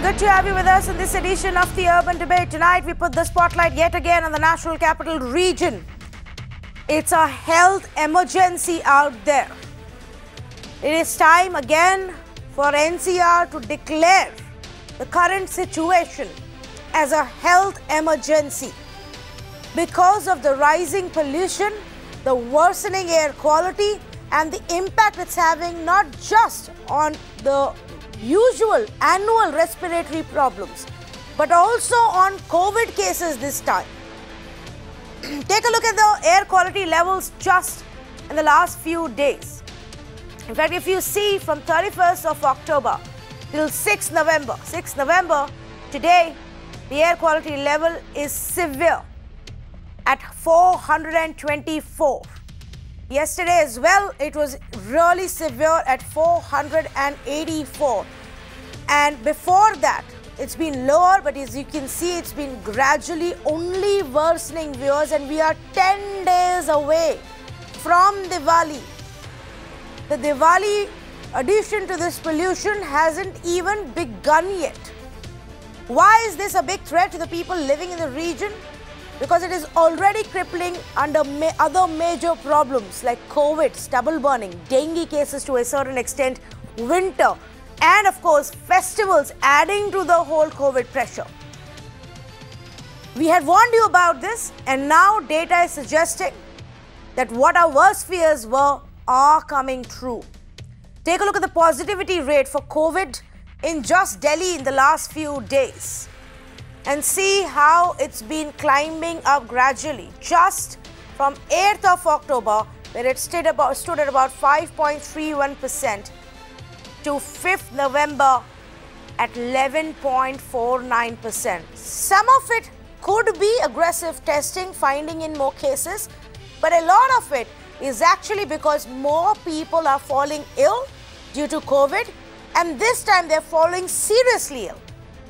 Good to have you with us in this edition of the Urban Debate. Tonight, we put the spotlight yet again on the National Capital Region. It's a health emergency out there. It is time again for NCR to declare the current situation as a health emergency because of the rising pollution, the worsening air quality, and the impact it's having not just on the usual annual respiratory problems, but also on COVID cases this time. Take a look at the air quality levels just in the last few days. In fact, if you see from 31st of October till 6th November, today, the air quality level is severe at 424. Yesterday as well, it was really severe at 484. And before that, it's been lower, but as you can see, it's been gradually only worsening, viewers, and we are 10 days away from Diwali. The Diwali addition to this pollution hasn't even begun yet. Why is this a big threat to the people living in the region? Because it is already crippling under other major problems like COVID, stubble burning, dengue cases to a certain extent, winter, and of course festivals adding to the whole COVID pressure. We had warned you about this, and now data is suggesting that what our worst fears were are coming true. Take a look at the positivity rate for COVID in just Delhi in the last few days and see how it's been climbing up gradually. Just from 8th of October, where it stood at about 5.31%, to 5th November at 11.49%. Some of it could be aggressive testing, finding in more cases, but a lot of it is actually because more people are falling ill due to COVID, and this time they're falling seriously ill.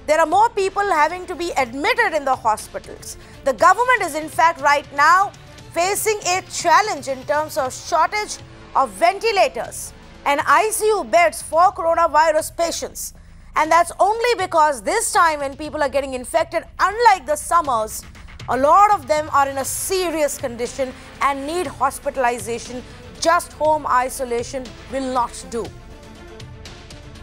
There are more people having to be admitted in the hospitals. The government is in fact right now facing a challenge in terms of shortage of ventilators and ICU beds for coronavirus patients. And that's only because this time when people are getting infected, unlike the summers, a lot of them are in a serious condition and need hospitalization. Just home isolation will not do.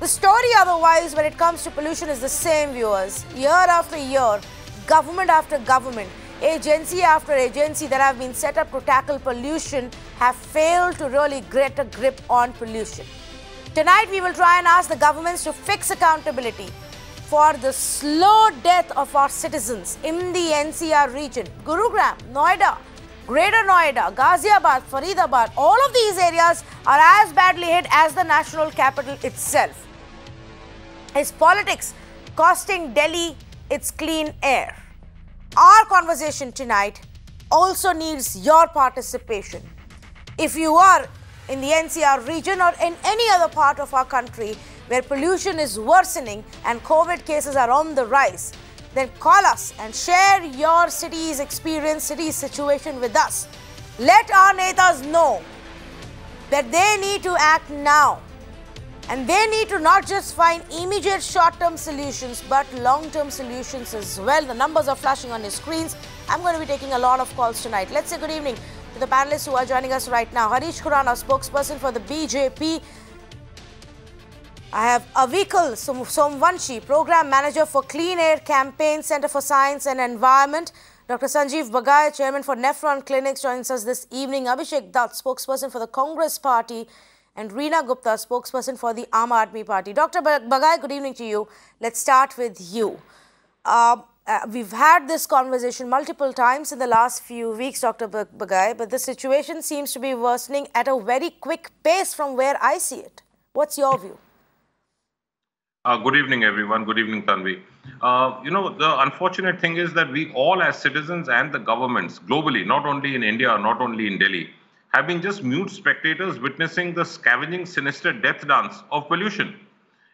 The story otherwise when it comes to pollution is the same, viewers. Year after year, government after government, agency after agency that have been set up to tackle pollution have failed to really get a grip on pollution. Tonight, we will try and ask the governments to fix accountability for the slow death of our citizens in the NCR region. Gurugram, Noida, Greater Noida, Ghaziabad, Faridabad, all of these areas are as badly hit as the national capital itself. Is politics costing Delhi its clean air? Our conversation tonight also needs your participation. If you are in the NCR region or in any other part of our country where pollution is worsening and COVID cases are on the rise, then call us and share your city's experience, city's situation with us. Let our netas know that they need to act now. And they need to not just find immediate short-term solutions, but long-term solutions as well. The numbers are flashing on your screens. I'm going to be taking a lot of calls tonight. Let's say good evening to the panelists who are joining us right now. Harish Khurana, spokesperson for the BJP. I have Avikal Somvanshi, Program Manager for Clean Air Campaign, Center for Science and Environment. Dr. Sanjeev Bagai, Chairman for Nephron Clinics, joins us this evening. Abhishek Dutt, spokesperson for the Congress Party, and Reena Gupta, spokesperson for the Aam Aadmi Party. Dr. Bagai, good evening to you. Let's start with you. We've had this conversation multiple times in the last few weeks, Dr. Bagai, but the situation seems to be worsening at a very quick pace from where I see it. What's your view? Good evening, everyone. Good evening, Tanvi. The unfortunate thing is that we all as citizens and the governments globally, not only in India, not only in Delhi, have been just mute spectators witnessing the scavenging, sinister death dance of pollution.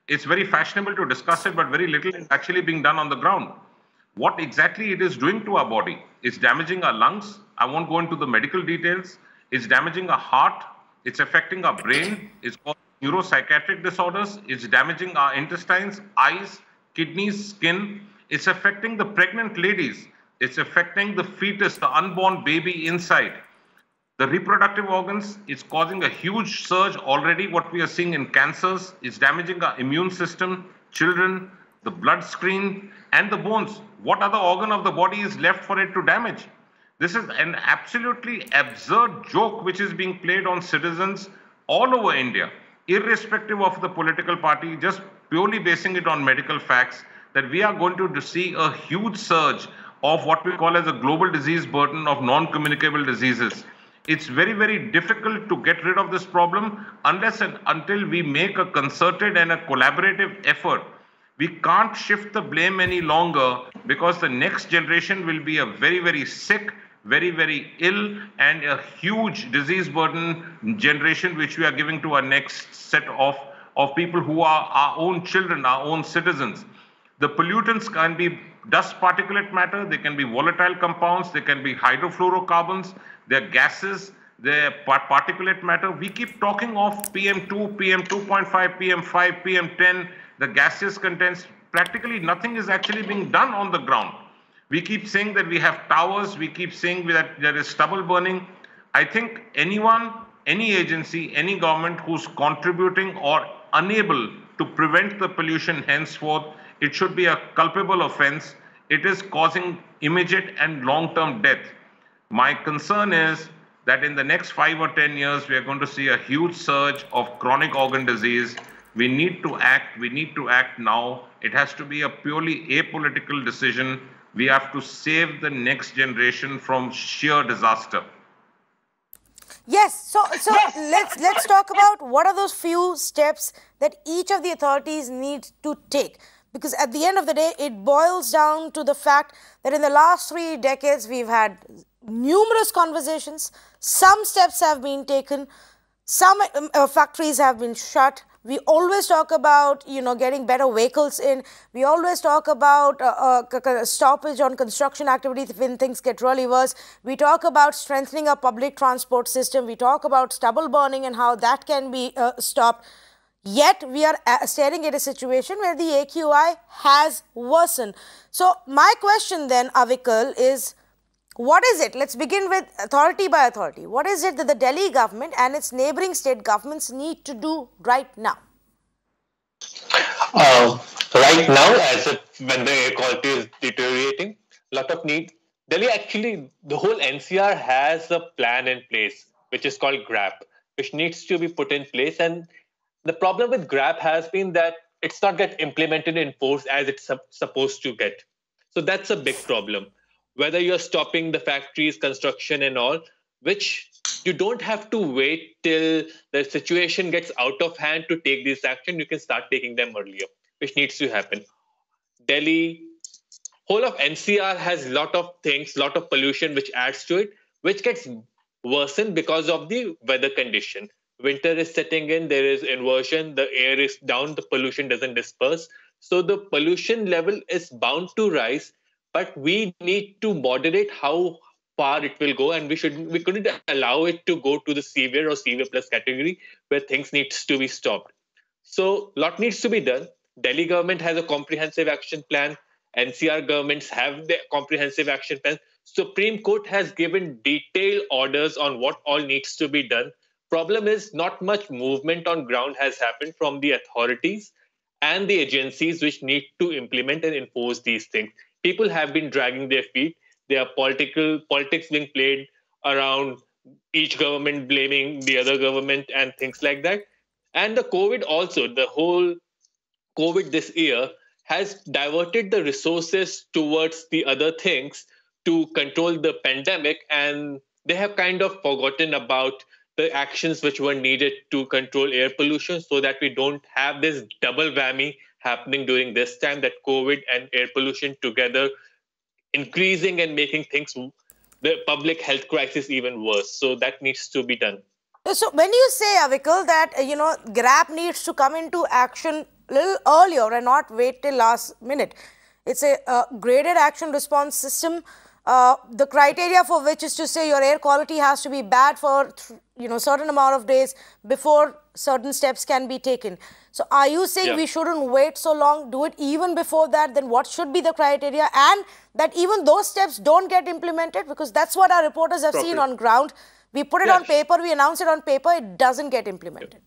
It's very fashionable to discuss it, but very little is actually being done on the ground. What exactly it is doing to our body? It's damaging our lungs. I won't go into the medical details. It's damaging our heart. It's affecting our brain. It's causing neuropsychiatric disorders. It's damaging our intestines, eyes, kidneys, skin. It's affecting the pregnant ladies. It's affecting the fetus, the unborn baby inside. The reproductive organs is causing a huge surge already. What we are seeing in cancers is damaging our immune system, children, the blood screen, and the bones. What other organ of the body is left for it to damage? This is an absolutely absurd joke which is being played on citizens all over India, irrespective of the political party, just purely basing it on medical facts, that we are going to see a huge surge of what we call as a global disease burden of non-communicable diseases. It's very, very difficult to get rid of this problem unless and until we make a concerted and a collaborative effort. We can't shift the blame any longer because the next generation will be a very, very sick, very, very ill, and a huge disease burden generation which we are giving to our next set of people who are our own children, our own citizens. The pollutants can be dust particulate matter, they can be volatile compounds, they can be hydrofluorocarbons, they're gases, they're particulate matter. We keep talking of PM2, PM2.5, PM5, PM10, the gaseous contents. Practically nothing is actually being done on the ground. We keep saying that we have towers, we keep saying that there is stubble burning. I think anyone, any agency, any government who's contributing or unable to prevent the pollution henceforth, it should be a culpable offense. It is causing immediate and long-term death. My concern is that in the next 5 or 10 years, we are going to see a huge surge of chronic organ disease. We need to act now. It has to be a purely apolitical decision. We have to save the next generation from sheer disaster. Yes, so let's talk about what are those few steps that each of the authorities need to take. Because at the end of the day, it boils down to the fact that in the last 3 decades, we've had numerous conversations, some steps have been taken, some factories have been shut. We always talk about, getting better vehicles in. We always talk about stoppage on construction activities when things get really worse. We talk about strengthening our public transport system. We talk about stubble burning and how that can be stopped. Yet, we are staring at a situation where the AQI has worsened. So, my question then, Avikal, is what is it? Let's begin with authority by authority. What is it that the Delhi government and its neighboring state governments need to do right now? Right now, when the air quality is deteriorating, a lot of need. Delhi actually, the whole NCR has a plan in place, which is called GRAP, which needs to be put in place. And the problem with GRAP has been that it's not get implemented in force as it's supposed to get. So that's a big problem. Whether you're stopping the factories, construction and all, which you don't have to wait till the situation gets out of hand to take this action. You can start taking them earlier, which needs to happen. Delhi, whole of NCR has a lot of things, lot of pollution which adds to it, which gets worsened because of the weather condition. Winter is setting in, there is inversion, the air is down, the pollution doesn't disperse. So the pollution level is bound to rise, but we need to moderate how far it will go, and we couldn't allow it to go to the severe or severe plus category where things needs to be stopped. So a lot needs to be done. Delhi government has a comprehensive action plan. NCR governments have their comprehensive action plan. Supreme Court has given detailed orders on what all needs to be done. Problem is not much movement on ground has happened from the authorities and the agencies which need to implement and enforce these things. People have been dragging their feet. There are politics being played around, each government blaming the other government and things like that. And the COVID also, the whole COVID this year has diverted the resources towards the other things to control the pandemic, and they have kind of forgotten about the actions which were needed to control air pollution so that we don't have this double whammy happening during this time, that COVID and air pollution together increasing and making things, the public health crisis, even worse. So that needs to be done. So when you say, Avikal, that, GRAP needs to come into action a little earlier and not wait till last minute. It's a graded action response system. the criteria for which is to say your air quality has to be bad for certain amount of days before certain steps can be taken. So are you saying we shouldn't wait so long, do it even before that? Then what should be the criteria, and that even those steps don't get implemented? Because that's what our reporters have seen on ground. We put it on paper, we announce it on paper, it doesn't get implemented.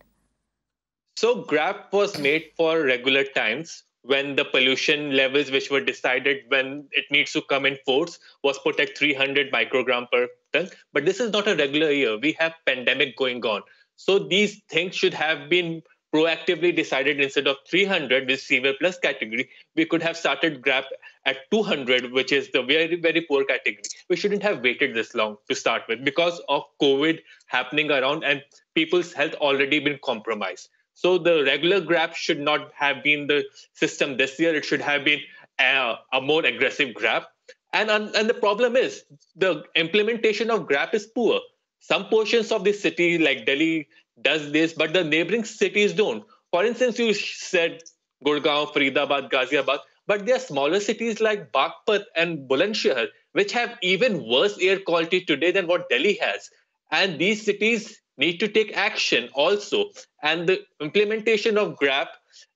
So GRAP was made for regular times when the pollution levels which were decided when it needs to come in force was put at 300 microgram per ton. But this is not a regular year. We have pandemic going on. So these things should have been proactively decided. Instead of 300 with severe plus category, we could have started GRAP at 200, which is the very, very poor category. We shouldn't have waited this long to start with because of COVID happening around and people's health already been compromised. So the regular GRAP should not have been the system this year. It should have been a more aggressive GRAP. And the problem is the implementation of GRAP is poor. Some portions of the city like Delhi does this, but the neighboring cities don't. For instance, you said Gurgaon, Faridabad, Ghaziabad, but there are smaller cities like Baghpat and Bulandshahr, which have even worse air quality today than what Delhi has. And these cities need to take action also. And the implementation of GRAP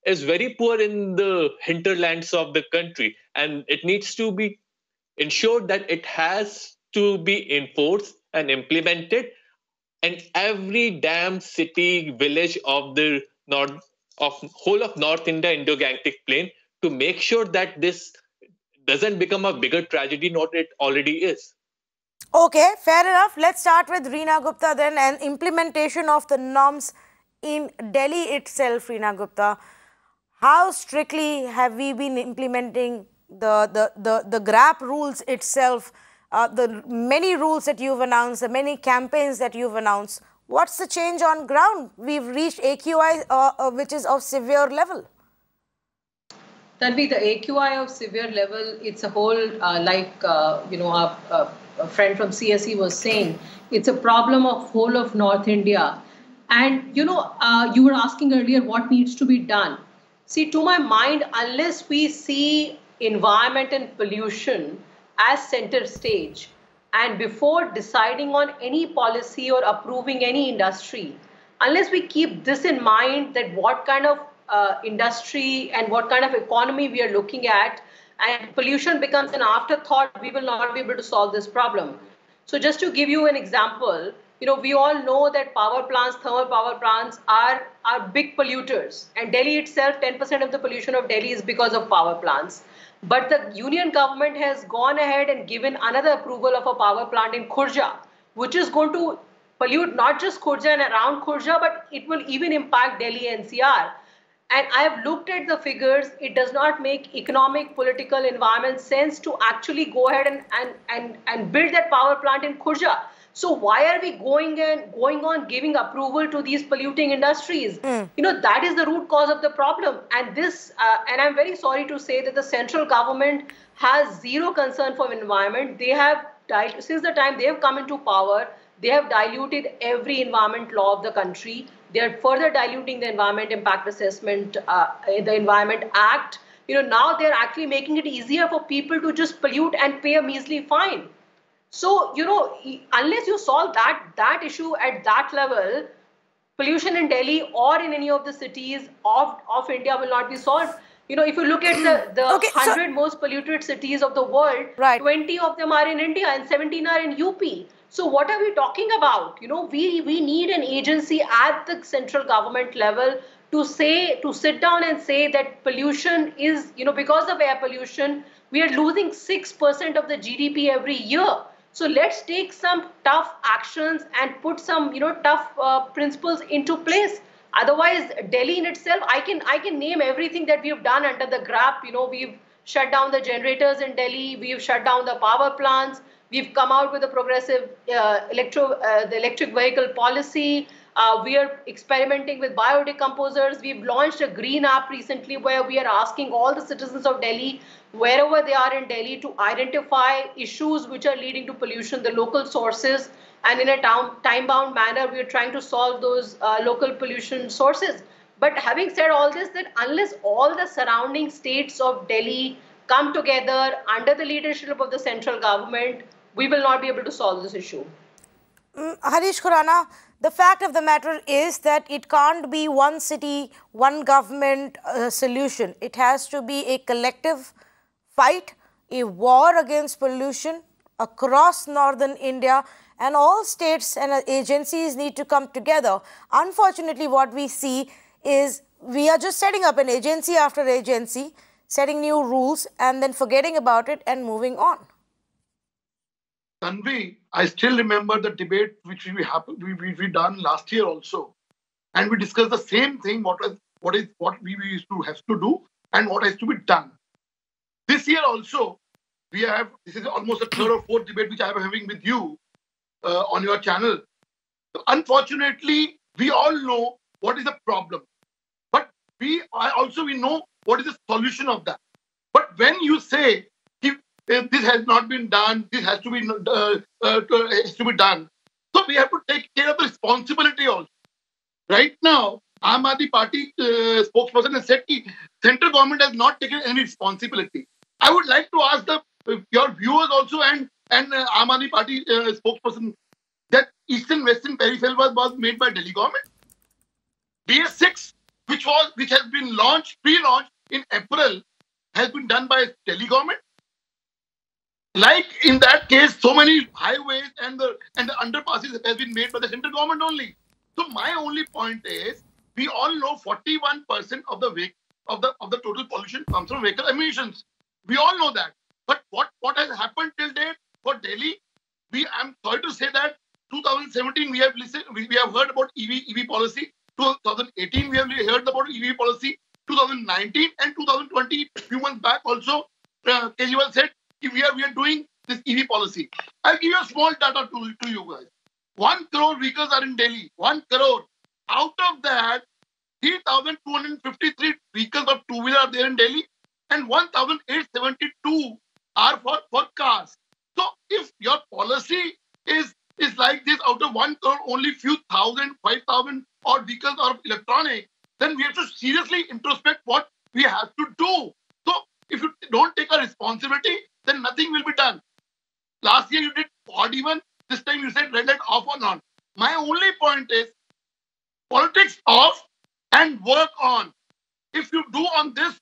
is very poor in the hinterlands of the country. And it needs to be ensured that it has to be enforced and implemented in every damn city, village of the whole of North India Indo-Gangetic Plain to make sure that this doesn't become a bigger tragedy than it already is. Okay, fair enough. Let's start with Reena Gupta then, and implementation of the norms in Delhi itself. Reena Gupta, how strictly have we been implementing the GRAP rules itself, the many rules that you've announced, the many campaigns that you've announced? What's the change on ground? We've reached AQI which is of severe level. Tanvi, the AQI of severe level, it's a whole, a friend from CSE was saying, it's a problem of whole of North India. And, you were asking earlier what needs to be done. See, to my mind, unless we see environment and pollution as center stage, and before deciding on any policy or approving any industry, unless we keep this in mind, that what kind of industry and what kind of economy we are looking at, and pollution becomes an afterthought, we will not be able to solve this problem. So just to give you an example, we all know that power plants, thermal power plants are big polluters. And Delhi itself, 10% of the pollution of Delhi is because of power plants. But the union government has gone ahead and given another approval of a power plant in Khurja, which is going to pollute not just Khurja and around Khurja, but it will even impact Delhi NCR. And I have looked at the figures. It does not make economic, political, environment sense to actually go ahead and build that power plant in Khurja. So why are we going on giving approval to these polluting industries? That is the root cause of the problem. And this, and I'm very sorry to say that the central government has zero concern for environment. They have, since the time they have come into power, they have diluted every environment law of the country. They are further diluting the Environment Impact Assessment, the Environment Act. Now they're actually making it easier for people to just pollute and pay a measly fine. So, unless you solve that issue at that level, pollution in Delhi or in any of the cities of India will not be solved. If you look at the 100 most polluted cities of the world, 20 of them are in India and 17 are in UP. So what are we talking about? We need an agency at the central government level to sit down and say that pollution is, because of air pollution, we are losing 6% of the GDP every year. So let's take some tough actions and put some, tough principles into place. Otherwise, Delhi in itself, I can name everything that we have done under the GRAP. We've shut down the generators in Delhi. We've shut down the power plants. We've come out with a progressive the electric vehicle policy. We are experimenting with biodecomposers. We've launched a green app recently where we are asking all the citizens of Delhi, wherever they are in Delhi, to identify issues which are leading to pollution, the local sources, and in a time-bound manner, we are trying to solve those local pollution sources. But having said all this, that unless all the surrounding states of Delhi come together under the leadership of the central government, we will not be able to solve this issue. Harish Khurana, the fact of the matter is that it can't be one city, one government solution. It has to be a collective fight, a war against pollution across northern India, and all states and agencies need to come together. Unfortunately, what we see is we are just setting up an agency after agency, setting new rules and then forgetting about it and moving on. Tanvi, I still remember the debate which we done last year also, and we discussed the same thing: what we used to have to do and what has to be done. This year also, this is almost the third or fourth debate which I am having with you on your channel. So unfortunately, we all know what is the problem, but we know what is the solution of that. But when you say if this has not been done, this has to be done. So we have to take care of the responsibility also. Right now, Aam Aadmi Party spokesperson has said that central government has not taken any responsibility. I would like to ask your viewers also and Aam Aadmi Party spokesperson that Eastern Western Peripheral was made by Delhi government. BS6, which has been pre-launched in April, has been done by Delhi government. Like in that case, so many highways and the underpasses has been made by the central government only. So my only point is, we all know 41% of the total pollution comes from vehicle emissions. We all know that. But what has happened till date for Delhi? I'm sorry to say that 2017 we have heard about EV policy. 2018 we have heard about EV policy. 2019 and 2020, few months back also, Kejriwal said we are doing this EV policy. I'll give you a small data to you guys. 1 crore vehicles are in Delhi. 1 crore. Out of that, 3,253 vehicles of two-wheeler are there in Delhi, and 1,872 are for cars. So if your policy is like this, out of 1 crore, only few thousand, 5,000 or vehicles are electronic, then we have to seriously introspect what we have to do. So if you don't take a responsibility, then nothing will be done. Last year you did odd even. This time you said red light off or on. My only point is politics off and work on. If you do on this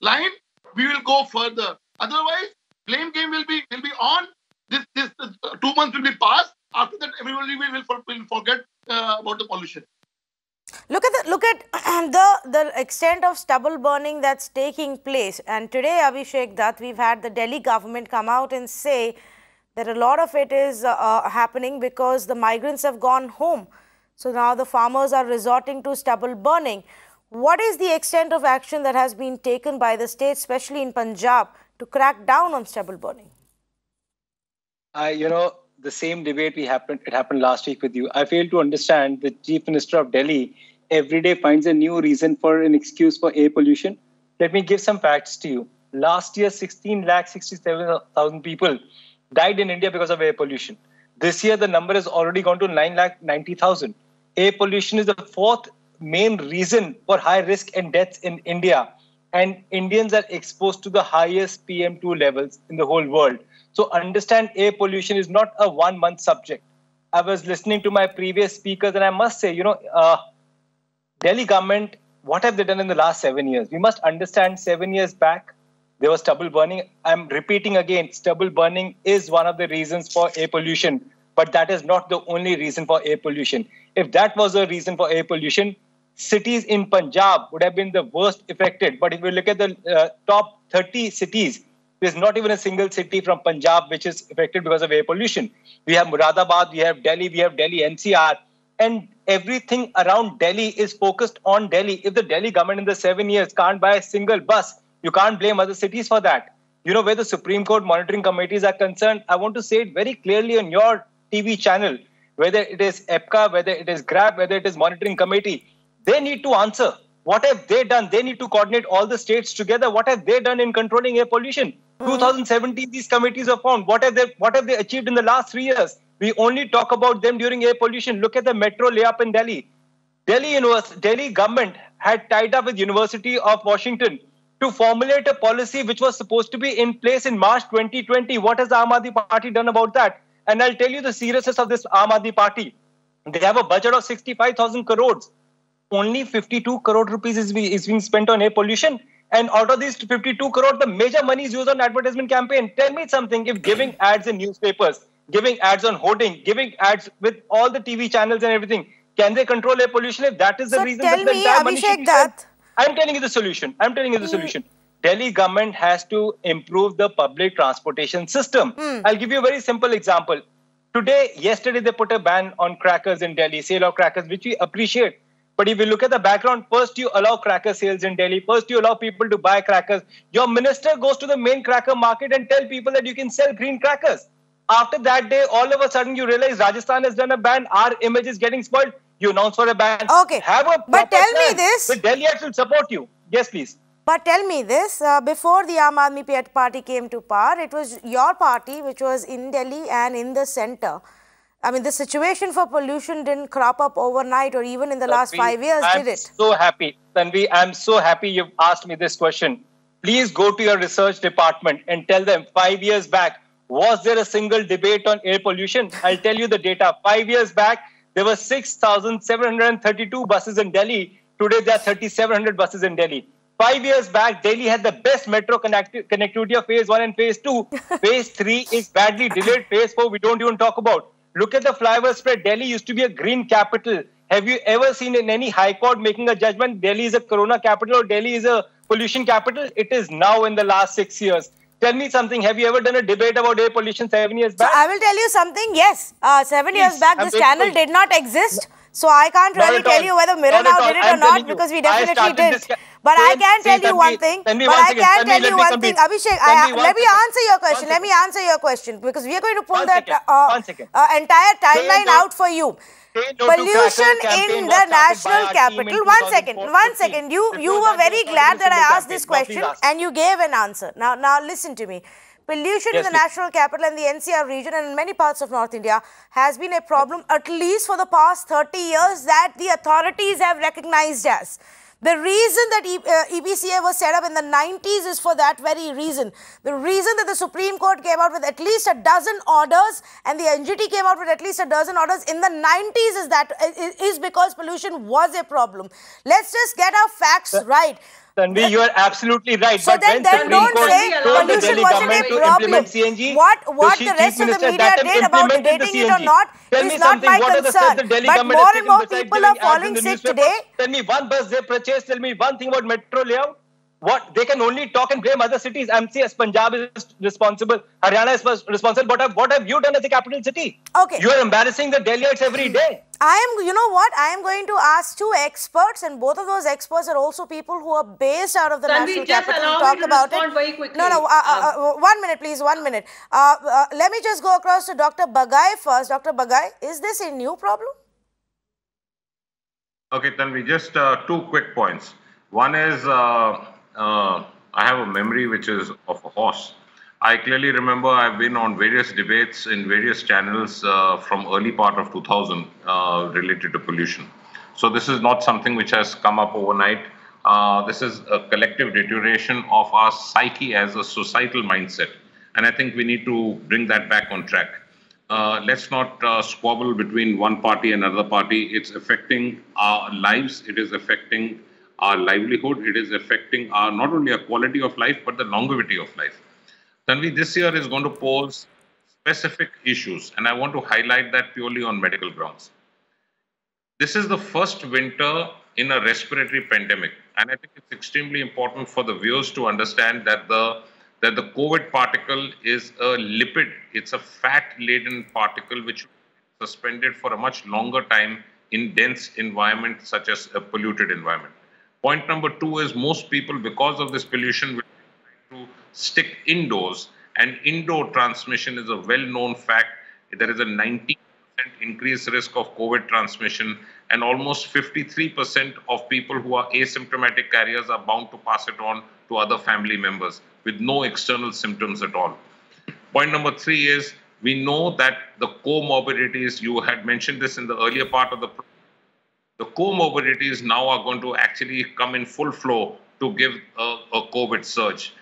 line, we will go further. Otherwise, blame game will be on. This 2 months will be passed. After that, everybody will forget about the pollution. Look at the extent of stubble burning that's taking place. And today, Abhishek Dutt, we've had the Delhi government come out and say that a lot of it is happening because the migrants have gone home. So now the farmers are resorting to stubble burning. What is the extent of action that has been taken by the state, especially in Punjab, to crack down on stubble burning? The same debate it happened last week with you. I fail to understand the Chief Minister of Delhi every day finds a new reason for an excuse for air pollution. Let me give some facts to you. Last year, 16,67,000 people died in India because of air pollution. This year, the number has already gone to 9,90,000. Air pollution is the fourth main reason for high risk and deaths in India. And Indians are exposed to the highest PM2 levels in the whole world. So understand, air pollution is not a 1 month subject. I was listening to my previous speakers and I must say, Delhi government, what have they done in the last 7 years? We must understand 7 years back, there was stubble burning. I'm repeating again, stubble burning is one of the reasons for air pollution, but that is not the only reason for air pollution. If that was a reason for air pollution, cities in Punjab would have been the worst affected. But if we look at the top 30 cities, there's not even a single city from Punjab which is affected because of air pollution. We have Muradabad, we have Delhi NCR, and everything around Delhi is focused on Delhi. If the Delhi government in the 7 years can't buy a single bus, you can't blame other cities for that. Where the Supreme Court monitoring committees are concerned, I want to say it very clearly on your TV channel, whether it is EPCA, whether it is GRAB, whether it is monitoring committee, they need to answer. What have they done? They need to coordinate all the states together. What have they done in controlling air pollution? 2017, these committees are formed. What have they achieved in the last 3 years? We only talk about them during air pollution. Look at the metro layup in Delhi. Delhi government had tied up with University of Washington to formulate a policy which was supposed to be in place in March 2020. What has the Aam Aadmi Party done about that? And I'll tell you the seriousness of this Aam Aadmi Party. They have a budget of 65,000 crores. Only 52 crore rupees is being spent on air pollution. And out of these 52 crore, the major money is used on advertisement campaign. Tell me something, if giving ads in newspapers, giving ads on hoarding, giving ads with all the TV channels and everything, can they control air pollution if that is the reason that the entire money should be spent? I'm telling you the solution. Delhi government has to improve the public transportation system. I'll give you a very simple example. Yesterday, they put a ban on crackers in Delhi, sale of crackers, which we appreciate. But if you look at the background, first you allow cracker sales in Delhi. First you allow people to buy crackers. Your minister goes to the main cracker market and tell people that you can sell green crackers. After that day, all of a sudden you realize Rajasthan has done a ban. Our image is getting spoiled. You announce for a ban. Okay. But tell me this. The Delhi will support you. Yes, please. But tell me this, before the Aam Aadmi Party came to power, it was your party which was in Delhi and in the center. I mean, the situation for pollution didn't crop up overnight or even in the last 5 years, did it? I'm so happy. Tanvi, I'm so happy you've asked me this question. Please go to your research department and tell them 5 years back, was there a single debate on air pollution? I'll tell you the data. 5 years back, there were 6,732 buses in Delhi. Today, there are 3,700 buses in Delhi. 5 years back, Delhi had the best metro connectivity of phase 1 and phase 2. Phase 3 is badly delayed. Phase 4, we don't even talk about. Look at the flyover spread. Delhi used to be a green capital. Have you ever seen in any high court making a judgment Delhi is a corona capital or Delhi is a pollution capital? It is now in the last 6 years. Tell me something. Have you ever done a debate about air pollution 7 years back? So I will tell you something. Yes, 7 years back, this channel did not exist. So I can't really tell you whether Mirror Now did it or not, because we definitely did. But I can tell you one thing. Abhishek, let me answer your question. Because we are going to pull that entire timeline out for you. Pollution in the national capital. One second. You were very glad that I asked this question and you gave an answer. Now listen to me. Pollution in the national capital and the NCR region and in many parts of North India has been a problem at least for the past 30 years that the authorities have recognized as. The reason that EPCA was set up in the 90s is for that very reason. The reason that the Supreme Court came out with at least a dozen orders and the NGT came out with at least a dozen orders in the 90s is because pollution was a problem. Let's just get our facts right. Tanvi, you are absolutely right. So then don't say pollution wasn't a problem. What the rest of the media did about debating it or not is not my concern. But more and more people are falling sick today. Tell me one bus they purchased. Tell me one thing about metro layout. What they can only talk and blame other cities. MCS Punjab is responsible. Haryana is responsible. But what have you done as a capital city? Okay. You are embarrassing the Delhiites every day. You know what? I am going to ask two experts, and both of those experts are also people who are based out of the national capital to talk about it. Very quickly. No. 1 minute, please. 1 minute. Let me just go across to Dr. Bagai first. Dr. Bagai, is this a new problem? Okay, Tanvi, just 2 quick points. One is I have a memory which is of a horse. I clearly remember I've been on various debates in various channels from early part of 2000 related to pollution. So this is not something which has come up overnight. This is a collective deterioration of our psyche as a societal mindset. And I think we need to bring that back on track. Let's not squabble between one party and another party. It's affecting our lives. It is affecting our livelihood. It is affecting our not only our quality of life, but the longevity of life. Tanvi, this year is going to pose specific issues, and I want to highlight that purely on medical grounds. This is the first winter in a respiratory pandemic, and I think it's extremely important for the viewers to understand that the COVID particle is a lipid. It's a fat-laden particle which is suspended for a much longer time in dense environment such as a polluted environment. Point number 2 is most people, because of this pollution, will to stick indoors, and indoor transmission is a well-known fact. There is a 90% increased risk of COVID transmission, and almost 53% of people who are asymptomatic carriers are bound to pass it on to other family members with no external symptoms at all. Point number 3 is we know that the comorbidities, you had mentioned this in the earlier part of the comorbidities now are going to actually come in full flow to give a COVID surge.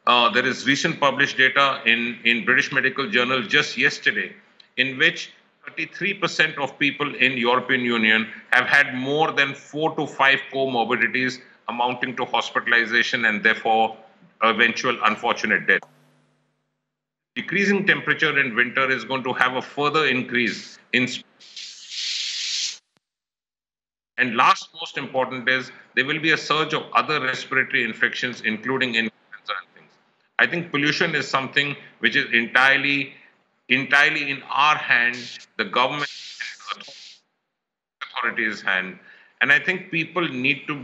There is recent published data in British Medical Journal just yesterday, in which 33% of people in European Union have had more than 4 to 5 comorbidities amounting to hospitalization and therefore eventual unfortunate death. Decreasing temperature in winter is going to have a further increase in. And last most important is there will be a surge of other respiratory infections, including influenza and things. I think pollution is something which is entirely in our hand, the government authorities' hand. And I think people need to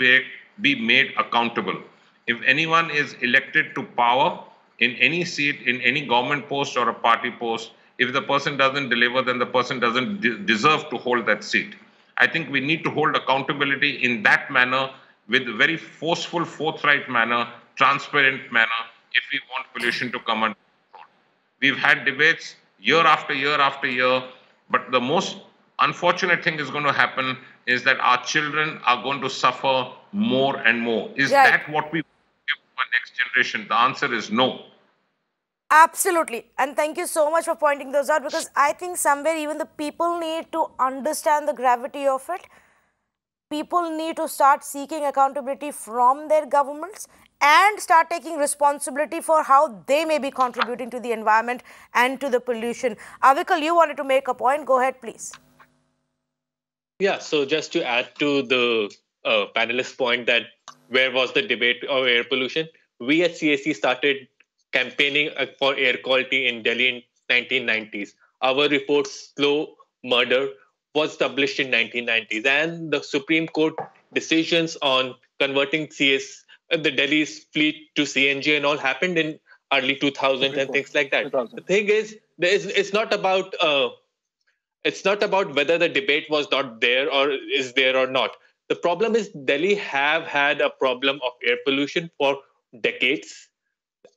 be made accountable. If anyone is elected to power in any seat, in any government post or a party post, if the person doesn't deliver, then the person doesn't deserve to hold that seat. I think we need to hold accountability in that manner, with a very forceful, forthright manner, transparent manner, if we want pollution to come under control. We've had debates year after year after year, but the most unfortunate thing is going to happen is that our children are going to suffer more and more. Is that what we give for next generation? The answer is no. Absolutely. And thank you so much for pointing those out, because I think somewhere even the people need to understand the gravity of it. People need to start seeking accountability from their governments and start taking responsibility for how they may be contributing to the environment and to the pollution. Avikal, you wanted to make a point. Go ahead, please. Yeah, so just to add to the panelist's point that where was the debate of air pollution, we at CAC started campaigning for air quality in Delhi in 1990s. Our report, Slow Murder, was published in 1990s. And the Supreme Court decisions on converting the Delhi's fleet to CNG and all happened in early 2000s and things like that. 2000. The thing is, it's not about whether the debate was not there or is there or not. The problem is Delhi have had a problem of air pollution for decades.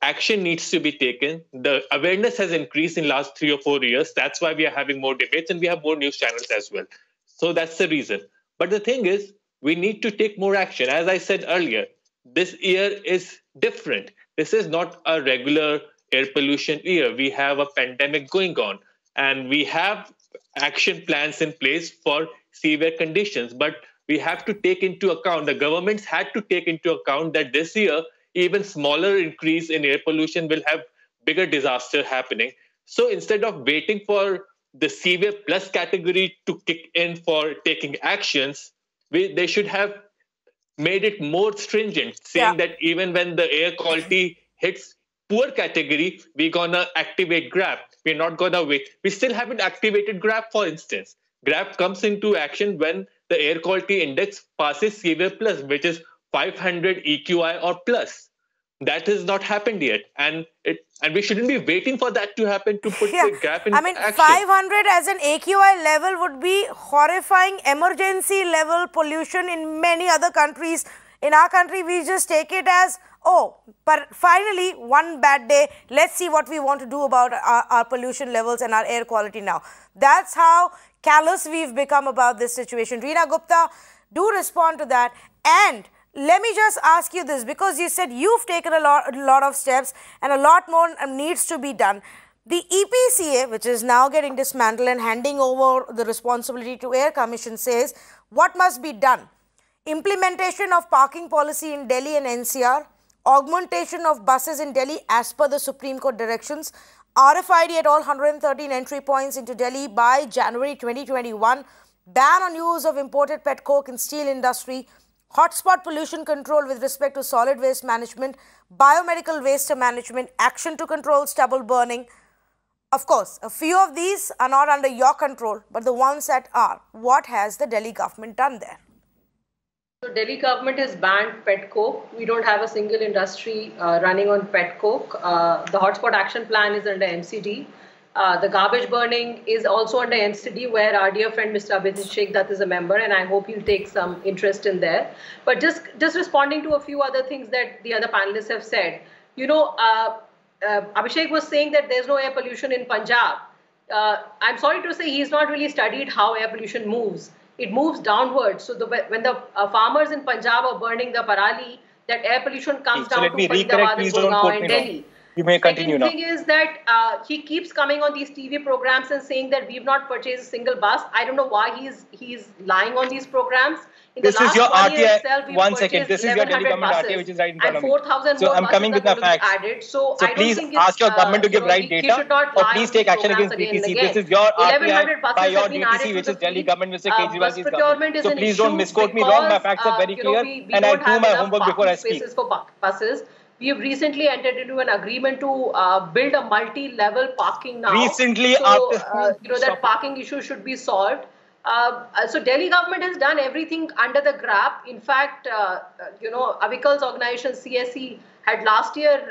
Action needs to be taken. The awareness has increased in the last 3 or 4 years. That's why we are having more debates and we have more news channels as well. So that's the reason. But the thing is, we need to take more action. As I said earlier, this year is different. This is not a regular air pollution year. We have a pandemic going on and we have action plans in place for severe conditions. But we have to take into account, the governments had to take into account that this year, even smaller increase in air pollution will have bigger disaster happening. So instead of waiting for the severe plus category to kick in for taking actions, they should have made it more stringent, saying that even when the air quality hits poor category, we're gonna activate GRAP. We're not gonna wait. We still haven't activated GRAP, for instance. GRAP comes into action when the air quality index passes severe plus, which is 500 EQI or plus. That has not happened yet, and we shouldn't be waiting for that to happen to put the GRAP in action. 500 as an AQI level would be horrifying emergency level pollution in many other countries. In our country, we just take it as, oh, but finally, one bad day, let's see what we want to do about our pollution levels and our air quality now. That's how callous we've become about this situation. Reena Gupta, do respond to that. And let me just ask you this, because you said you've taken a lot of steps and a lot more needs to be done. The EPCA, which is now getting dismantled and handing over the responsibility to Air Commission, says what must be done? Implementation of parking policy in Delhi and NCR, augmentation of buses in Delhi as per the Supreme Court directions, RFID at all 113 entry points into Delhi by January 2021, ban on use of imported pet coke in steel industry, hotspot pollution control with respect to solid waste management, biomedical waste management, action to control stubble burning. Of course, a few of these are not under your control, but the ones that are, what has the Delhi government done there? So Delhi government has banned pet coke. We don't have a single industry running on pet coke. The hotspot action plan is under MCD. The garbage burning is also under MCD, where our dear friend Mr. Abhijit Sheikh Dutt is a member, and I hope he'll take some interest in there. But just responding to a few other things that the other panelists have said, you know, Abhishek was saying that there's no air pollution in Punjab. I'm sorry to say he's not really studied how air pollution moves. It moves downwards. So when the farmers in Punjab are burning the parali, that air pollution comes So down let to me Faridabad recorrect, and please don't Gurgaon quote and me wrong. Delhi. You may continue now. Second thing is that he keeps coming on these TV programs and saying that we've not purchased a single bus. I don't know why he's lying on these programs. In This the is last your 1 year RTI. itself, we've One second. purchased This is your Delhi 1,100 government buses, RTI, which is right in front and of me. 4,000 So more I'm buses coming are with my going to be facts. added. So So I don't please think it's, ask your government to give right he data, should not or lie please on take these action programs against again and DTC. again. This is your 1,100 RTI buses by your have been DTC, added which to is the Delhi fleet. government, Mr. Bus Kejriwal's procurement government. is So an please issue don't misquote me wrong. My because, facts are very clear, we and I don't do have my enough homework before I parking speak. spaces for buses. We have recently entered into an agreement to build a multi-level parking now. Recently, so, after that parking issue should be solved. So Delhi government has done everything under the GRAP. In fact, Avikal's organization CSE had last year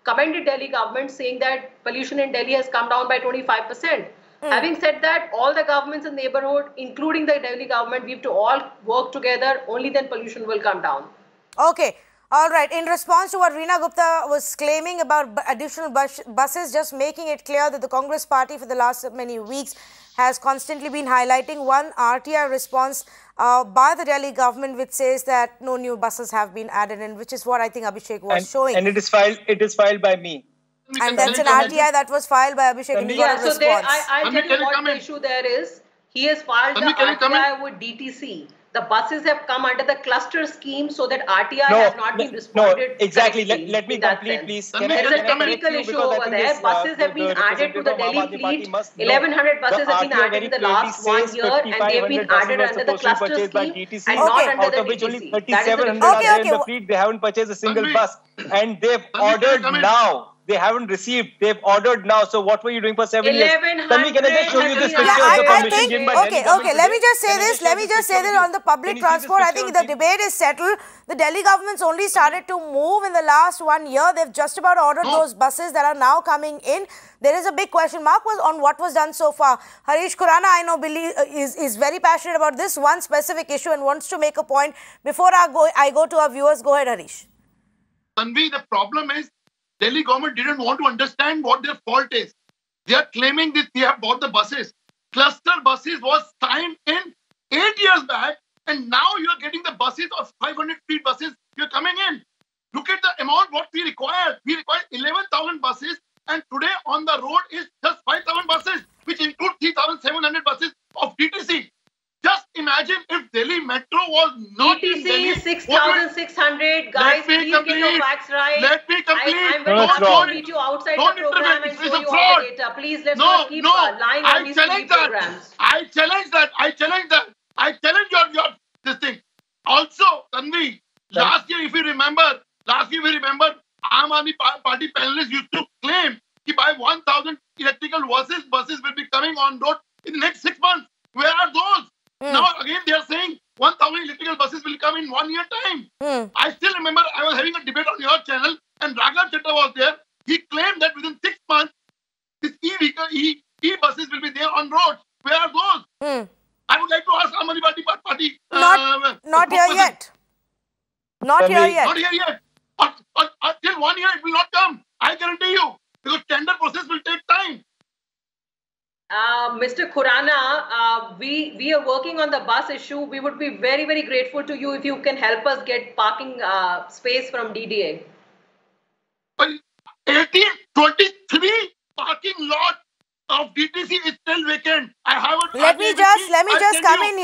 commended Delhi government, saying that pollution in Delhi has come down by 25%. Having said that, all the governments in the neighborhood, including the Delhi government, we have to all work together. Only then pollution will come down. Okay. All right. In response to what Reena Gupta was claiming about additional buses, just making it clear that the Congress party for the last many weeks has constantly been highlighting one RTI response by the Delhi government, which says that no new buses have been added in, which is what I think Abhishek was showing. And it is filed by me. And that's an RTI that was filed by Abhishek. And he got a response. I'll tell you what the issue there is. He has filed the RTI with DTC. The buses have come under the cluster scheme, so that RTI has not been responded. No, exactly. Let me complete, please. There's a technical issue over there. Buses have been added to the Delhi fleet. 1,100 buses have been added in the last 1 year, and they have been added under the cluster scheme and not under the DTC. Only 3,700 are there in the fleet. They haven't purchased a single bus, and they've ordered now. They haven't received. They've ordered now. So what were you doing for 7 years? Tanvi, can I just show you this picture? I think, okay. Let me just say this. Let me just say this on the public transport. I think the debate is settled. The Delhi government's only started to move in the last 1 year. They've just about ordered those buses that are now coming in. There is a big question mark on what was done so far. Harish Khurana, I know, is very passionate about this one specific issue and wants to make a point. Before I go to our viewers, go ahead, Harish. Tanvi, the problem is Delhi government didn't want to understand what their fault is. They are claiming that they have bought the buses. Cluster buses was signed in 8 years back, and now you are getting the buses of 500 feet buses. You're coming in. Look at the amount what we require. We require 11,000 buses, and today on the road is just 5,000 buses, which include 3,700 buses of DTC. Just imagine if Delhi Metro was not in Delhi. DTC 6,600. Guys, please get your facts right. Let me complete. I'm very happy to meet you outside the program and show you all the data. Please, let's not keep lying on these TV programs. I challenge that. I challenge your this thing. Also, Tanvi, last year, if you remember, Aam Aadmi Party panelists used to claim that by 1,000 electrical buses will be coming on road in the next 6 months. Where are those? Now again they are saying 1,000 electrical buses will come in 1 year time. I still remember I was having a debate on your channel and Raghav Chatta was there. He claimed that within 6 months this e-buses will be there on roads. Where are those? I would like to ask Aam Aadmi Party. Not here yet. Not here yet. Not here yet. Till 1 year it will not come. I guarantee you. Because tender process will take time. Mr. Khurana, we are working on the bus issue. We would be very, very grateful to you if you can help us get parking space from DDA. 1823 parking lot of DTC is still vacant. Let me just come in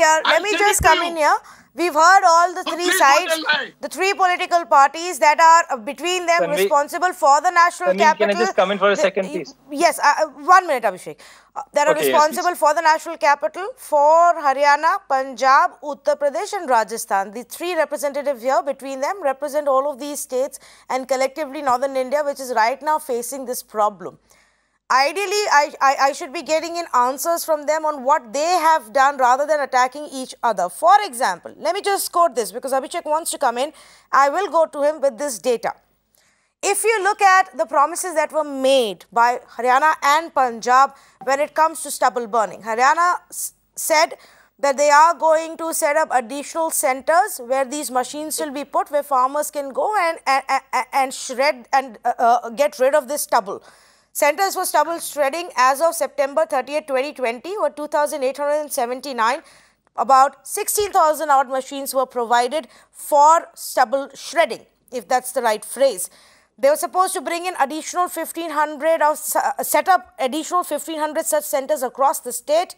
here. We've heard all the three sides, the three political parties that are between them responsible for the national capital. Can I just come in for a second, please? Yes, 1 minute, Abhishek. That are responsible for the national capital, for Haryana, Punjab, Uttar Pradesh and Rajasthan. The three representatives here between them represent all of these states and collectively Northern India, which is right now facing this problem. Ideally, I should be getting in answers from them on what they have done rather than attacking each other. For example, let me just quote this because Abhishek wants to come in. I will go to him with this data. If you look at the promises that were made by Haryana and Punjab when it comes to stubble burning, Haryana said that they are going to set up additional centers where these machines will be put, where farmers can go and shred and get rid of this stubble. Centers for stubble shredding as of September 30th, 2020 were 2,879. about 16,000 odd machines were provided for stubble shredding, if that's the right phrase. They were supposed to bring in additional 1,500 or set up additional 1,500 such centers across the state.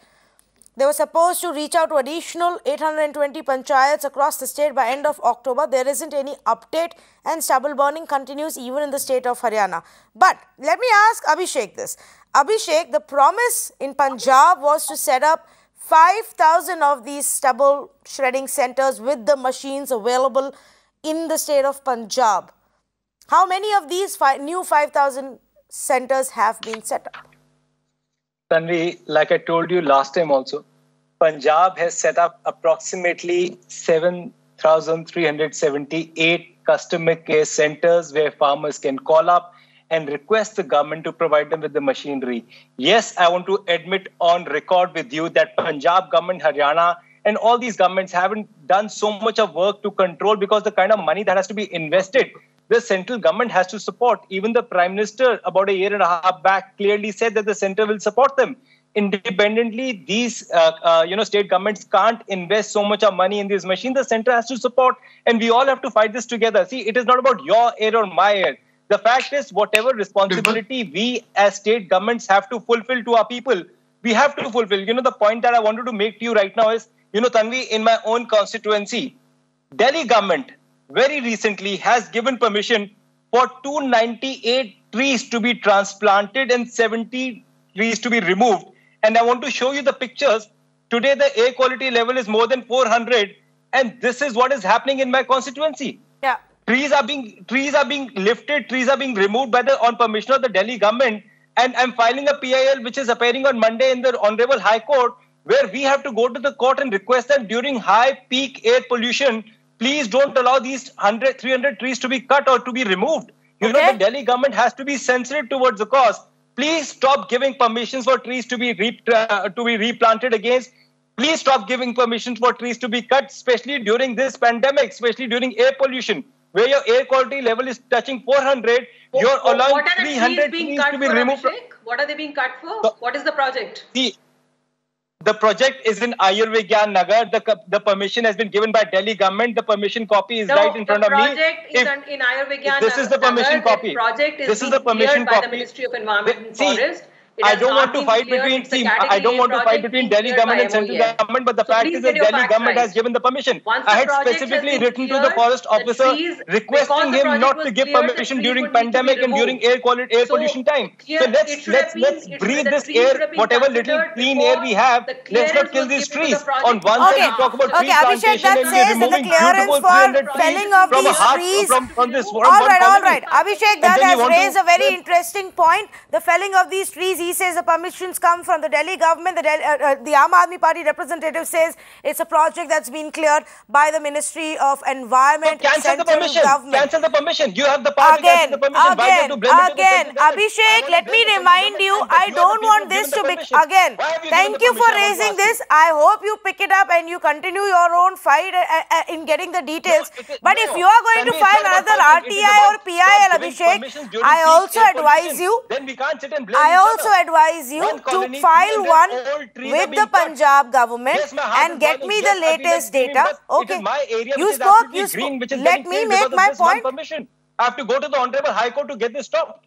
They were supposed to reach out to additional 820 panchayats across the state by end of October. There isn't any update, and stubble burning continues even in the state of Haryana. But let me ask Abhishek this. Abhishek, the promise in Punjab was to set up 5,000 of these stubble shredding centers with the machines available in the state of Punjab. How many of these new 5,000 centers have been set up? Tanvi, like I told you last time also, Punjab has set up approximately 7,378 customer care centers where farmers can call up and request the government to provide them with the machinery. Yes, I want to admit on record with you that Punjab government, Haryana, and all these governments haven't done so much of work to control, because the kind of money that has to be invested, the central government has to support. Even the Prime Minister about a year and a half back clearly said that the center will support them. Independently, these state governments can't invest so much of money in these machines. The center has to support, and we all have to fight this together. See, it is not about your air or my air. The fact is, whatever responsibility we as state governments have to fulfill to our people, we have to fulfill. The point that I wanted to make to you right now is, Tanvi, in my own constituency, Delhi government very recently has given permission for 298 trees to be transplanted and 70 trees to be removed. And I want to show you the pictures. Today, the air quality level is more than 400. And this is what is happening in my constituency. Yeah. Trees are being lifted, trees are being removed on permission of the Delhi government. And I'm filing a PIL which is appearing on Monday in the Honorable High Court, where we have to go to the court and request that during high peak air pollution, please don't allow these 300 trees to be cut or to be removed. The Delhi government has to be sensitive towards the cause. Please stop giving permissions for trees to be replanted against. Please stop giving permissions for trees to be cut, especially during this pandemic, especially during air pollution, where your air quality level is touching 400. You're allowing 300 trees to be removed. What are they being cut for? What is the project? See, the project is in Ayurvigyan Nagar. The permission has been given by Delhi government. The permission copy is right in front of me. The project is in Ayurvigyan Nagar. This is the permission copy. The project is being cleared by the Ministry of Environment and Forest. I don't want to fight between Delhi government and central government, but the fact is that Delhi government has given the permission. I had specifically written to the forest officer requesting him not to give permission during pandemic and during air pollution time. So let's breathe this air, whatever little clean air we have. Let's not kill these trees. On one side we talk about tree plantation and we are removing beautiful 300 trees from this one. All right. Abhishek, that has raised a very interesting point. The felling of these trees, he says the permissions come from the Delhi government. The Aam Aadmi Party representative says it's a project that's been cleared by the Ministry of Environment. So cancel the permission. Cancel the permission. You have the power to cancel the permission. Abhishek, let me remind you, I don't want this to be again. Thank you for raising this. I hope you pick it up and you continue your own fight in getting the details. But if you are going to file another RTI or PIL, Abhishek, I also advise you. Then we can't sit and blame advise you to file one with the Punjab government and get me the latest data. Okay, you spoke. Let me make my point. I have to go to the Honorable High Court to get this stopped.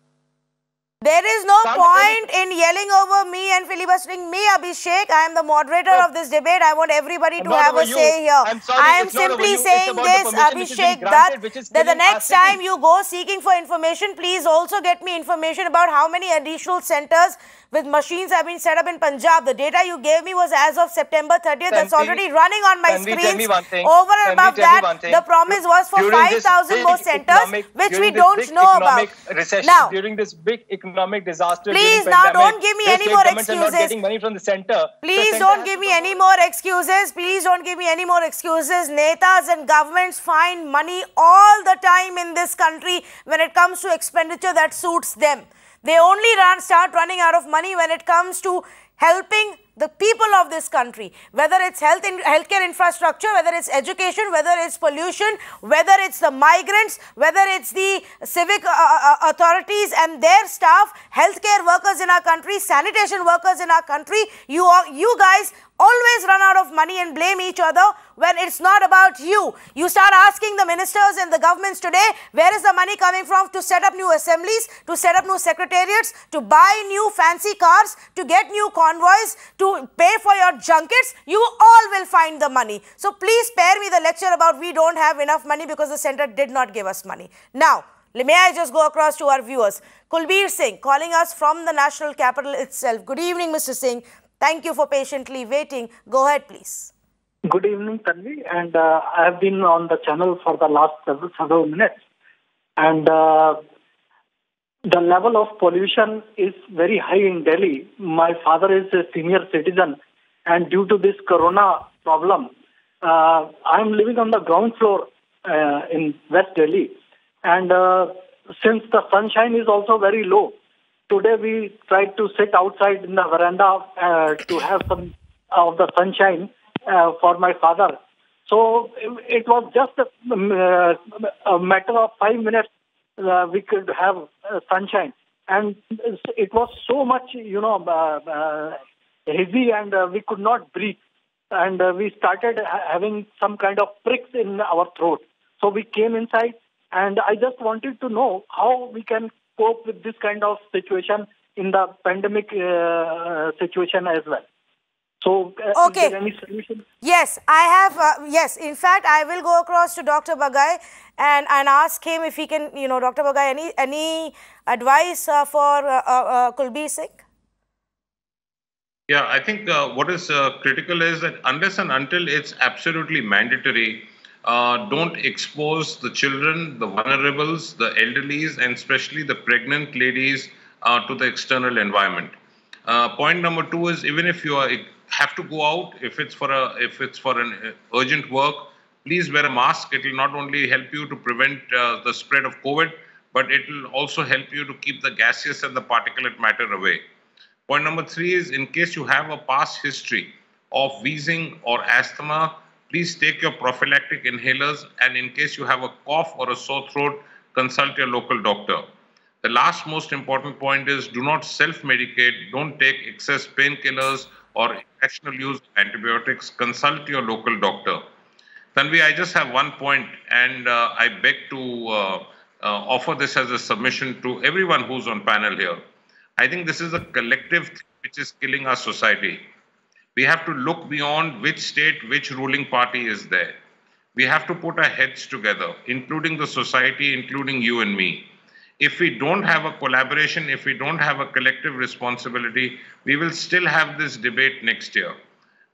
There is no point in yelling over me and filibustering me, Abhishek. I am the moderator of this debate. I want everybody to have a say here. I am simply saying this, Abhishek, that the next time you go seeking for information, please also get me information about how many additional centers with machines have been set up in Punjab. The data you gave me was as of September 30th. That's already running on my screens. Over and above that, the promise was for 5,000 more centers, which we don't know about. Now, during this big economic disaster, please now don't give me any more excuses. Not getting money from the center. Please don't give me any more excuses. Please don't give me any more excuses. Netas and governments find money all the time in this country when it comes to expenditure that suits them. They only start running out of money when it comes to helping the people of this country, whether it's healthcare infrastructure, whether it's education, whether it's pollution, whether it's the migrants, whether it's the civic authorities and their staff, healthcare workers in our country, sanitation workers in our country. You guys always run out of money and blame each other when it's not about you. You start asking the ministers and the governments today, where is the money coming from to set up new assemblies, to set up new secretariats, to buy new fancy cars, to get new convoys, to pay for your junkets? You all will find the money. So please spare me the lecture about we don't have enough money because the centre did not give us money. Now, may I just go across to our viewers. Kulbir Singh calling us from the national capital itself. Good evening, Mr. Singh. Thank you for patiently waiting. Go ahead, please. Good evening, Tanvi. And I have been on the channel for the last several minutes. And the level of pollution is very high in Delhi. My father is a senior citizen. And due to this corona problem, I am living on the ground floor in West Delhi. And since the sunshine is also very low, today we tried to sit outside in the veranda to have some of the sunshine for my father. So it was just a matter of 5 minutes we could have sunshine. And it was so much, heavy and we could not breathe. And we started having some kind of pricks in our throat. So we came inside and I just wanted to know how we can cope with this kind of situation in the pandemic situation as well. So, okay. Is there any solution? Yes, I have. Yes, in fact, I will go across to Dr. Bagai and ask him if he can, Dr. Bagai, any advice for Kulbir Singh? Yeah, I think what is critical is that unless and until it's absolutely mandatory, don't expose the children, the vulnerables, the elderlies, and especially the pregnant ladies to the external environment. Point number 2 is, even if you have to go out, if it's for an urgent work, please wear a mask. It will not only help you to prevent the spread of COVID, but it will also help you to keep the gaseous and the particulate matter away. Point number 3 is, in case you have a past history of wheezing or asthma, please take your prophylactic inhalers, and in case you have a cough or a sore throat, consult your local doctor. The last most important point is, do not self-medicate, don't take excess painkillers or irrational use of antibiotics, consult your local doctor. Tanvi, I just have one point, and I beg to offer this as a submission to everyone who's on panel here. I think this is a collective thing which is killing our society. We have to look beyond which state, which ruling party is there. We have to put our heads together, including the society, including you and me. If we don't have a collaboration, if we don't have a collective responsibility, we will still have this debate next year.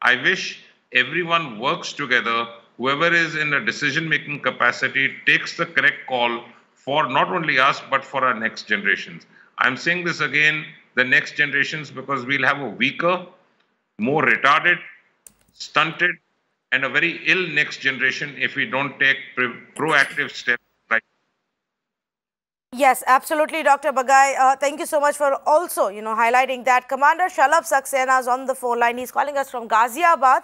I wish everyone works together. Whoever is in a decision-making capacity takes the correct call for not only us, but for our next generations. I'm saying this again, the next generations, because we'll have a weaker, more retarded, stunted, and a very ill next generation if we don't take proactive steps. Yes, absolutely, Dr. Bagai. Thank you so much for also, highlighting that. Commander Shalabh Saxena is on the phone line. He's calling us from Ghaziabad.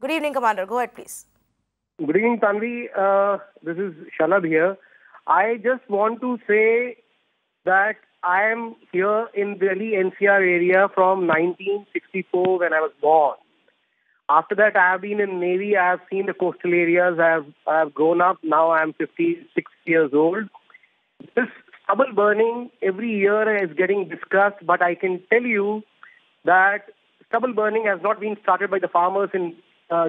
Good evening, Commander. Go ahead, please. Good evening, Tanvi. This is Shalabh here. I just want to say that I am here in Delhi NCR area from 1964 when I was born. After that, I have been in Navy. I have seen the coastal areas. I have grown up. Now I am 56 years old. This stubble burning every year is getting discussed, but I can tell you that stubble burning has not been started by the farmers in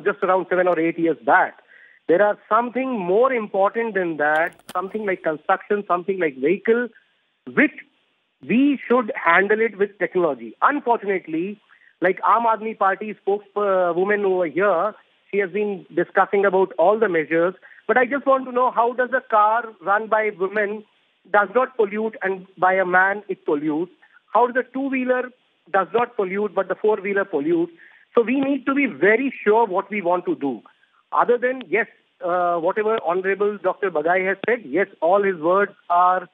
just around 7 or 8 years back. There are something more important than that, something like construction, something like vehicle, which we should handle it with technology. Unfortunately, like Aam Aadmi Party spokeswoman over here, she has been discussing about all the measures, but I just want to know, how does a car run by women does not pollute and by a man it pollutes? How does a two-wheeler does not pollute but the four-wheeler pollutes? So we need to be very sure what we want to do. Other than, yes, whatever Honorable Dr. Bagai has said, yes, all his words are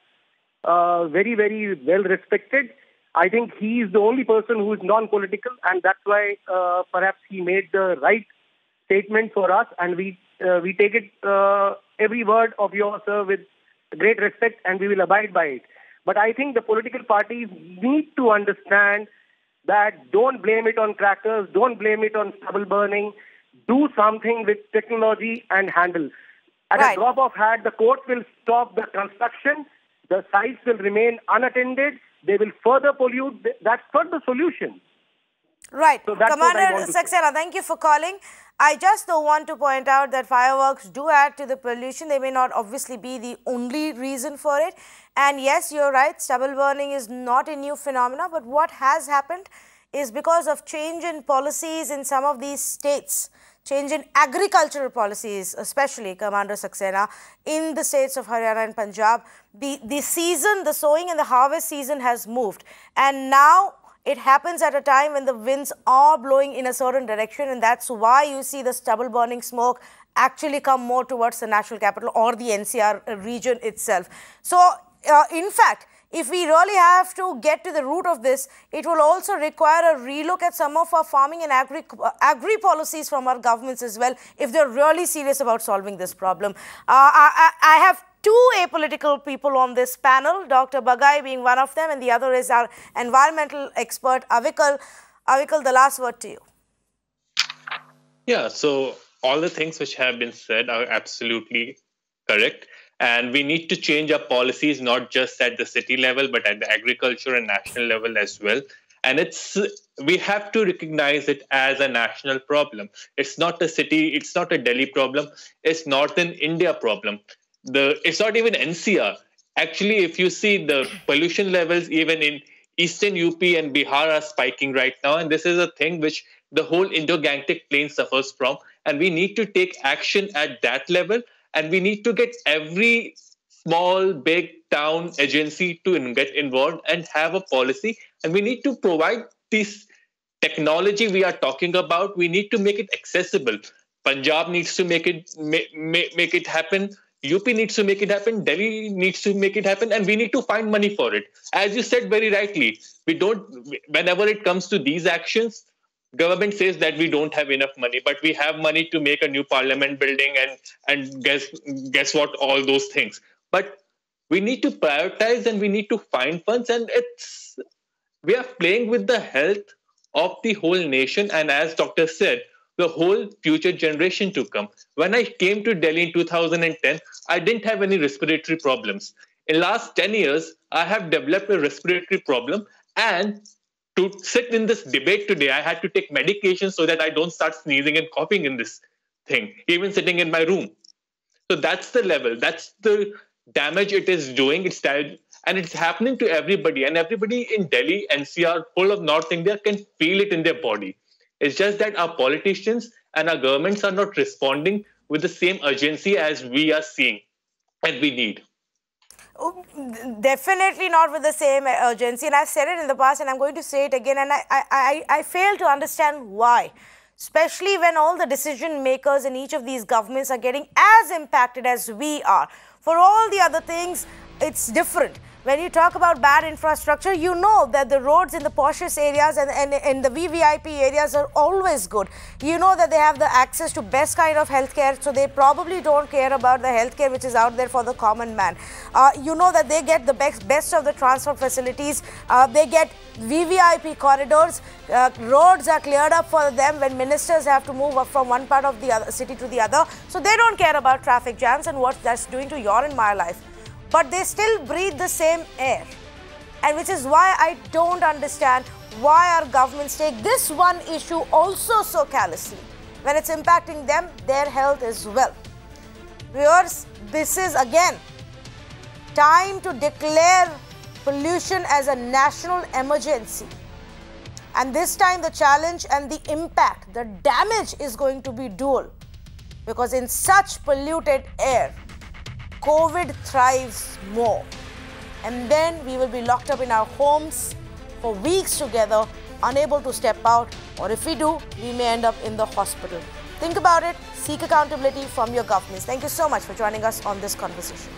very, very well respected. I think he is the only person who is non-political, and that's why perhaps he made the right statement for us, and we take it every word of yours, sir, with great respect, and we will abide by it. But I think the political parties need to understand that don't blame it on crackers, don't blame it on stubble burning. Do something with technology and handle. At a drop of hat, the court will stop the construction. The sites will remain unattended. They will further pollute. That's not the solution. Right. So Commander Saxena, thank you for calling. I just want to point out that fireworks do add to the pollution. They may not obviously be the only reason for it. And yes, you're right, stubble burning is not a new phenomena. But what has happened is because of change in policies in some of these states, change in agricultural policies, especially, Commander Saxena, in the states of Haryana and Punjab, the season, the sowing and the harvest season has moved. And now it happens at a time when the winds are blowing in a certain direction, and that's why you see the stubble burning smoke actually come more towards the national capital or the NCR region itself. So, in fact, if we really have to get to the root of this, it will also require a relook at some of our farming and agri policies from our governments as well, if they're really serious about solving this problem. I have two apolitical people on this panel, Dr. Bagai being one of them, and the other is our environmental expert, Avikal. Avikal, the last word to you. Yeah, so all the things which have been said are absolutely correct. And we need to change our policies, not just at the city level, but at the agriculture and national level as well. And we have to recognize it as a national problem. It's not a city, it's not a Delhi problem, it's Northern India problem. It's not even NCR. Actually, if you see the pollution levels, even in Eastern UP and Bihar are spiking right now. And this is a thing which the whole Indo-Gangetic plain suffers from. And we need to take action at that level. And we need to get every small, big town agency to get involved and have a policy. And we need to provide this technology we are talking about. We need to make it accessible. Punjab needs to make it happen. UP needs to make it happen. Delhi needs to make it happen. And we need to find money for it. As you said very rightly, whenever it comes to these actions, government says that we don't have enough money, but we have money to make a new parliament building and guess what, all those things. But we need to prioritize and we need to find funds, and we are playing with the health of the whole nation, and as Doctor said, the whole future generation to come. When I came to Delhi in 2010, I didn't have any respiratory problems. In last 10 years, I have developed a respiratory problem, and to sit in this debate today, I had to take medication so that I don't start sneezing and coughing in this thing, even sitting in my room. So that's the level. That's the damage it is doing. And it's happening to everybody. And everybody in Delhi, NCR, whole of North India can feel it in their body. It's just that our politicians and our governments are not responding with the same urgency as we are seeing and we need. Definitely not with the same urgency, and I've said it in the past and I'm going to say it again, and I fail to understand why, especially when all the decision makers in each of these governments are getting as impacted as we are. For all the other things, it's different. When you talk about bad infrastructure, you know that the roads in the poshest areas and the VVIP areas are always good. You know that they have the access to best kind of healthcare, so they probably don't care about the healthcare which is out there for the common man. You know that they get the best of the transport facilities. They get VVIP corridors. Roads are cleared up for them when ministers have to move up from one part of the other city to the other. So they don't care about traffic jams and what that's doing to your and my life. But they still breathe the same air, and which is why I don't understand why our governments take this one issue also so callously when it's impacting them, their health as well. Viewers, this is again time to declare pollution as a national emergency, and this time the challenge and the impact, the damage is going to be dual, because in such polluted air, COVID thrives more, and then we will be locked up in our homes for weeks together, unable to step out, or if we do, we may end up in the hospital. Think about it, seek accountability from your governments. Thank you so much for joining us on this conversation.